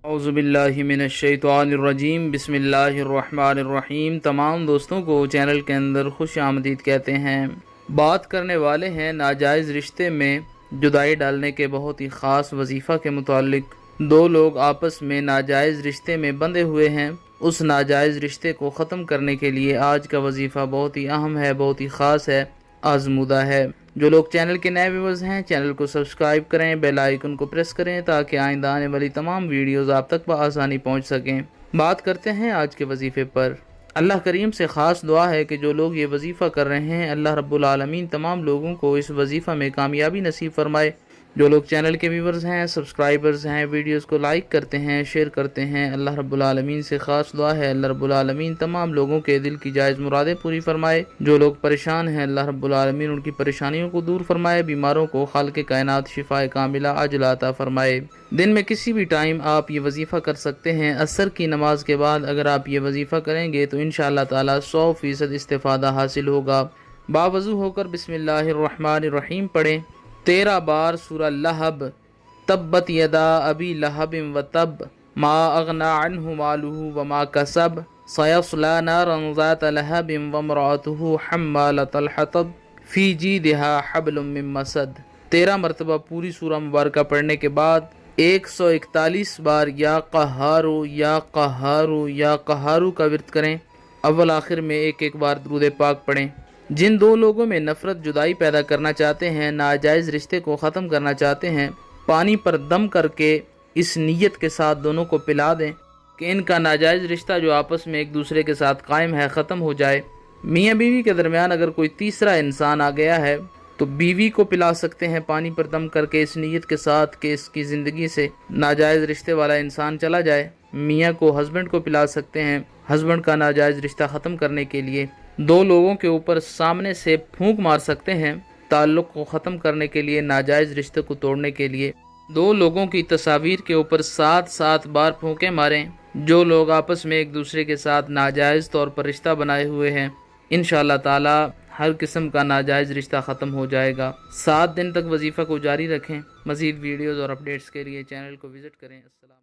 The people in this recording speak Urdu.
اعوذ باللہ من الشیطان الرجیم، بسم اللہ الرحمن الرحیم۔ تمام دوستوں کو چینل کے اندر خوش آمدید کہتے ہیں۔ بات کرنے والے ہیں ناجائز رشتے میں جدائی ڈالنے کے بہت ہی خاص وظیفہ کے متعلق۔ دو لوگ آپس میں ناجائز رشتے میں بندھے ہوئے ہیں، اس ناجائز رشتے کو ختم کرنے کے لیے آج کا وظیفہ بہت ہی اہم ہے، بہت ہی خاص ہے، آزمودہ ہے۔ جو لوگ چینل کے نئے ویورز ہیں، چینل کو سبسکرائب کریں، بیل آئیکن کو پریس کریں تاکہ آئندہ آنے والی تمام ویڈیوز آپ تک بآسانی پہنچ سکیں۔ بات کرتے ہیں آج کے وظیفے پر۔ اللہ کریم سے خاص دعا ہے کہ جو لوگ یہ وظیفہ کر رہے ہیں، اللہ رب العالمین تمام لوگوں کو اس وظیفہ میں کامیابی نصیب فرمائے۔ جو لوگ چینل کے ویورز ہیں، سبسکرائبرز ہیں، ویڈیوز کو لائک کرتے ہیں، شیئر کرتے ہیں، اللہ رب العالمین سے خاص دعا ہے اللہ رب العالمین تمام لوگوں کے دل کی جائز مرادیں پوری فرمائے۔ جو لوگ پریشان ہیں، اللہ رب العالمین ان کی پریشانیوں کو دور فرمائے، بیماروں کو خالق کائنات شفاء کاملہ عاجلہ عطا فرمائے۔ دن میں کسی بھی ٹائم آپ یہ وظیفہ کر سکتے ہیں۔ عصر کی نماز کے بعد اگر آپ یہ وظیفہ کریں گے تو انشاءاللہ تعالی 100% استفادہ حاصل ہوگا۔ باوضو ہو کر بسم اللہ الرحمن الرحیم پڑھیں۔ 13 بار سورہ لہب، تبت یدا ابی لہب وتب ما اغنی عنہ مالہ وما کسب سیصلی نارا ذات لہب وامرأتہ حمالۃ الحطب فی جیدہا حبل من مسد۔ 13 مرتبہ پوری سورہ مبارکہ پڑھنے کے بعد 141 بار یا قہارو یا قہارو یا قہارو کا ورد کریں۔ اول آخر میں ایک بار درود پاک پڑھیں۔ جن دو لوگوں میں نفرت جدائی پیدا کرنا چاہتے ہیں، ناجائز رشتے کو ختم کرنا چاہتے ہیں، پانی پر دم کر کے اس نیت کے ساتھ دونوں کو پلا دیں کہ ان کا ناجائز رشتہ جو آپس میں ایک دوسرے کے ساتھ قائم ہے ختم ہو جائے۔ میاں بیوی کے درمیان اگر کوئی تیسرا انسان آ گیا ہے تو بیوی کو پلا سکتے ہیں پانی پر دم کر کے اس نیت کے ساتھ کہ اس کی زندگی سے ناجائز رشتے والا انسان چلا جائے۔ میاں کو ہسبینڈ کو پلا سکتے ہیں ہسبینڈ کا ناجائز رشتہ ختم کرنے کے لیے۔ دو لوگوں کے اوپر سامنے سے پھونک مار سکتے ہیں تعلق کو ختم کرنے کے لیے، ناجائز رشتے کو توڑنے کے لیے۔ دو لوگوں کی تصاویر کے اوپر 7 بار پھونکے ماریں۔ جو لوگ آپس میں ایک دوسرے کے ساتھ ناجائز طور پر رشتہ بنائے ہوئے ہیں، انشاءاللہ تعالی ہر قسم کا ناجائز رشتہ ختم ہو جائے گا۔ 7 دن تک وظیفہ کو جاری رکھیں۔ مزید ویڈیوز اور اپڈیٹس کے لیے چینل کو وزٹ کریں۔ السلام